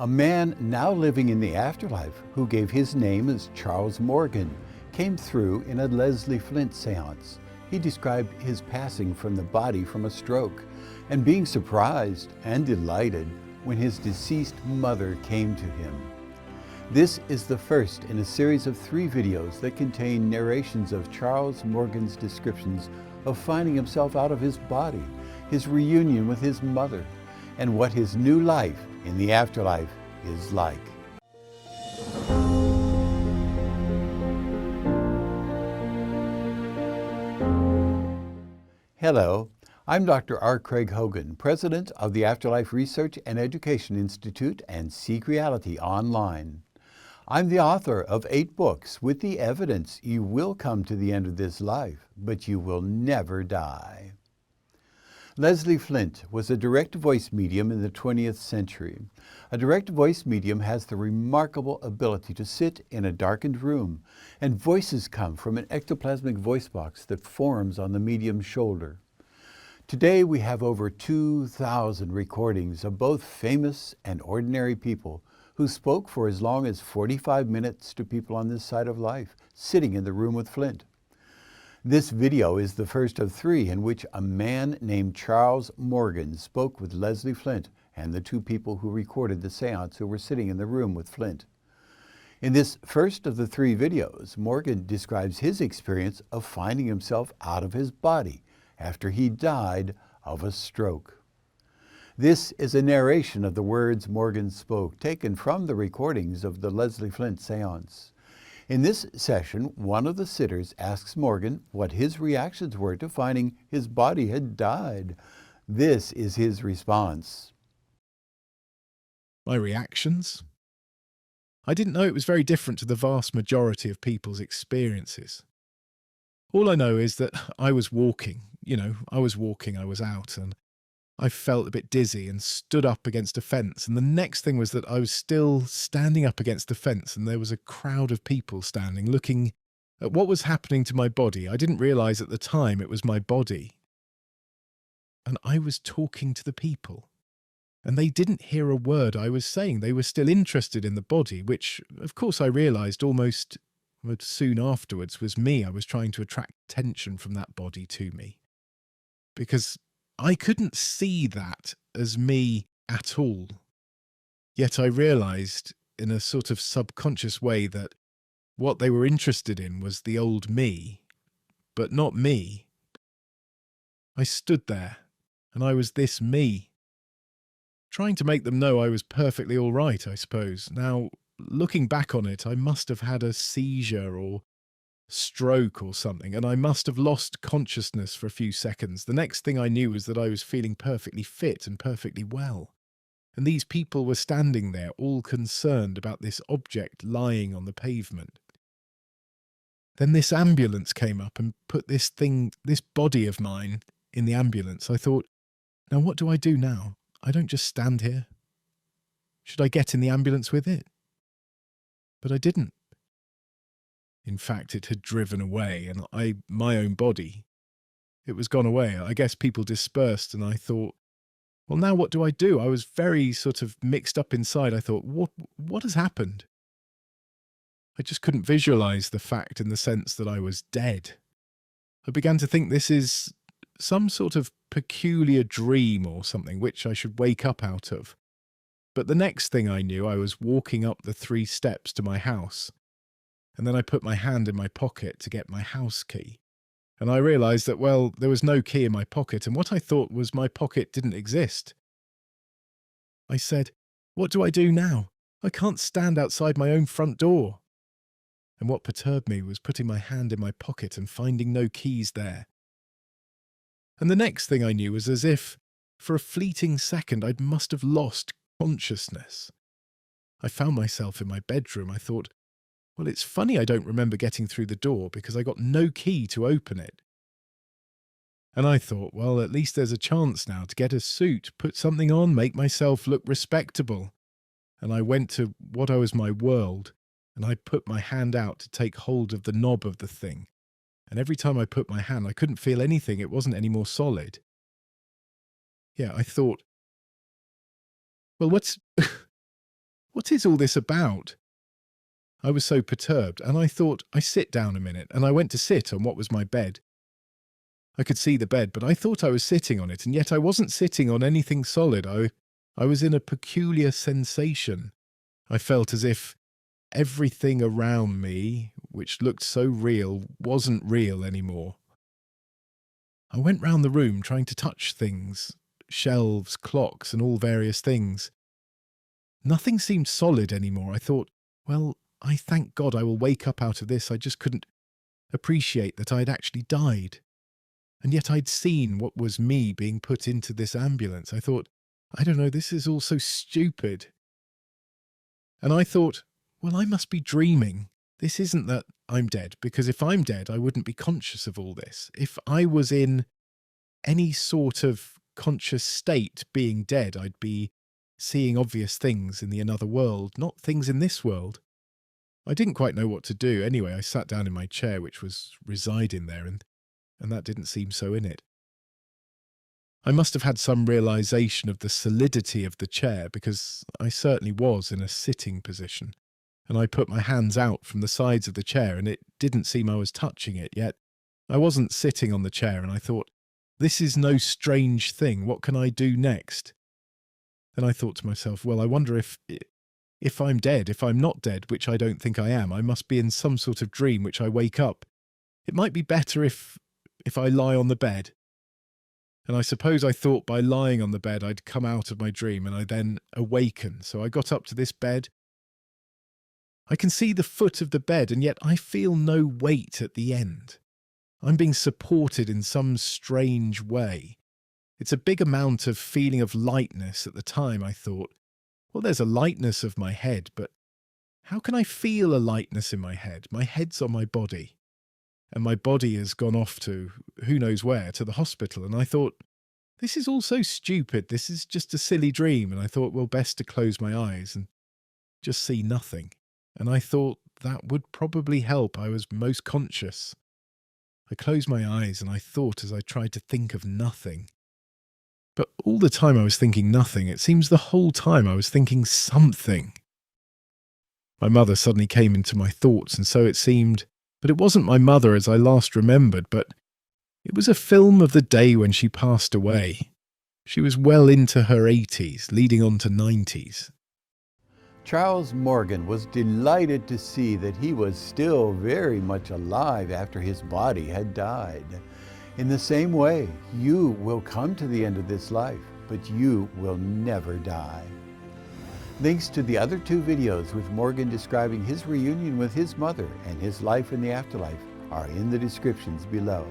A man now living in the afterlife, who gave his name as Charles Morgan, came through in a Leslie Flint seance. He described his passing from the body from a stroke and being surprised and delighted when his deceased mother came to him. This is the first in a series of 3 videos that contain narrations of Charles Morgan's descriptions of finding himself out of his body, his reunion with his mother, and what his new life in the afterlife is like. Hello, I'm Dr. R. Craig Hogan, President of the Afterlife Research and Education Institute and Seek Reality Online. I'm the author of 8 books with the evidence you will come to the end of this life, but you will never die. Leslie Flint was a direct voice medium in the 20th century. A direct voice medium has the remarkable ability to sit in a darkened room, and voices come from an ectoplasmic voice box that forms on the medium's shoulder. Today we have over 2,000 recordings of both famous and ordinary people who spoke for as long as 45 minutes to people on this side of life, sitting in the room with Flint. This video is the first of 3 in which a man named Charles Morgan spoke with Leslie Flint and the 2 people who recorded the seance who were sitting in the room with Flint. In this first of the 3 videos, Morgan describes his experience of finding himself out of his body after he died of a stroke. This is a narration of the words Morgan spoke, taken from the recordings of the Leslie Flint seance. In this session, one of the sitters asks Morgan what his reactions were to finding his body had died. This is his response. My reactions? I didn't know it was very different to the vast majority of people's experiences. All I know is that I was walking, I was out, and I felt a bit dizzy and stood up against a fence, and the next thing was that I was still standing up against the fence and there was a crowd of people standing looking at what was happening to my body. I didn't realise at the time it was my body. And I was talking to the people, and they didn't hear a word I was saying. They were still interested in the body, which of course I realised almost soon afterwards was me. I was trying to attract attention from that body to me, because I couldn't see that as me at all. Yet I realised in a sort of subconscious way that what they were interested in was the old me, but not me. I stood there, and I was this me, trying to make them know I was perfectly all right, I suppose. Now, looking back on it, I must have had a seizure or stroke or something, and I must have lost consciousness for a few seconds. The next thing I knew was that I was feeling perfectly fit and perfectly well. And these people were standing there, all concerned about this object lying on the pavement. Then this ambulance came up and put this body of mine in the ambulance. I thought, now what do I do now? I don't just stand here. Should I get in the ambulance with it? But I didn't. In fact, it had driven away, and my own body, it was gone away. I guess people dispersed, and I thought, well, now what do I do? I was very sort of mixed up inside. I thought, what has happened? I just couldn't visualize the fact in the sense that I was dead. I began to think this is some sort of peculiar dream or something which I should wake up out of. But the next thing I knew, I was walking up the 3 steps to my house. And then I put my hand in my pocket to get my house key. And I realised that, well, there was no key in my pocket, and what I thought was my pocket didn't exist. I said, what do I do now? I can't stand outside my own front door. And what perturbed me was putting my hand in my pocket and finding no keys there. And the next thing I knew was as if, for a fleeting second, I must have lost consciousness. I found myself in my bedroom. I thought, well, it's funny I don't remember getting through the door because I got no key to open it. And I thought, well, at least there's a chance now to get a suit, put something on, make myself look respectable. And I went to what was my world, and I put my hand out to take hold of the knob of the thing. And every time I put my hand, I couldn't feel anything. It wasn't any more solid. Yeah, I thought, well, What is all this about? I was so perturbed, and I thought, I sit down a minute, and I went to sit on what was my bed. I could see the bed, but I thought I was sitting on it, and yet I wasn't sitting on anything solid. I was in a peculiar sensation. I felt as if everything around me, which looked so real, wasn't real anymore. I went round the room trying to touch things, shelves, clocks, and all various things. Nothing seemed solid anymore. I thought, well, I thank God I will wake up out of this. I just couldn't appreciate that I'd actually died. And yet I'd seen what was me being put into this ambulance. I thought, I don't know, this is all so stupid. And I thought, well, I must be dreaming. This isn't that I'm dead, because if I'm dead, I wouldn't be conscious of all this. If I was in any sort of conscious state being dead, I'd be seeing obvious things in the another world, not things in this world. I didn't quite know what to do. Anyway, I sat down in my chair, which was residing there, and that didn't seem so in it. I must have had some realization of the solidity of the chair, because I certainly was in a sitting position, and I put my hands out from the sides of the chair, and it didn't seem I was touching it, yet I wasn't sitting on the chair, and I thought, this is no strange thing. What can I do next? Then I thought to myself, well, I wonder if I'm dead, if I'm not dead, which I don't think I am, I must be in some sort of dream which I wake up. It might be better if I lie on the bed. And I suppose I thought by lying on the bed I'd come out of my dream and I then awaken. So I got up to this bed. I can see the foot of the bed, and yet I feel no weight at the end. I'm being supported in some strange way. It's a big amount of feeling of lightness at the time. I thought, well, there's a lightness of my head, but how can I feel a lightness in my head? My head's on my body, and my body has gone off to who knows where, to the hospital. And I thought, this is all so stupid. This is just a silly dream. And I thought, well, best to close my eyes and just see nothing. And I thought that would probably help. I was most conscious. I closed my eyes and I thought as I tried to think of nothing. But all the time I was thinking nothing. It seems the whole time I was thinking something. My mother suddenly came into my thoughts, and so it seemed. But it wasn't my mother as I last remembered, but it was a film of the day when she passed away. She was well into her 80s, leading on to 90s. Charles Morgan was delighted to see that he was still very much alive after his body had died. In the same way, you will come to the end of this life, but you will never die. Links to the other 2 videos with Morgan describing his reunion with his mother and his life in the afterlife are in the descriptions below.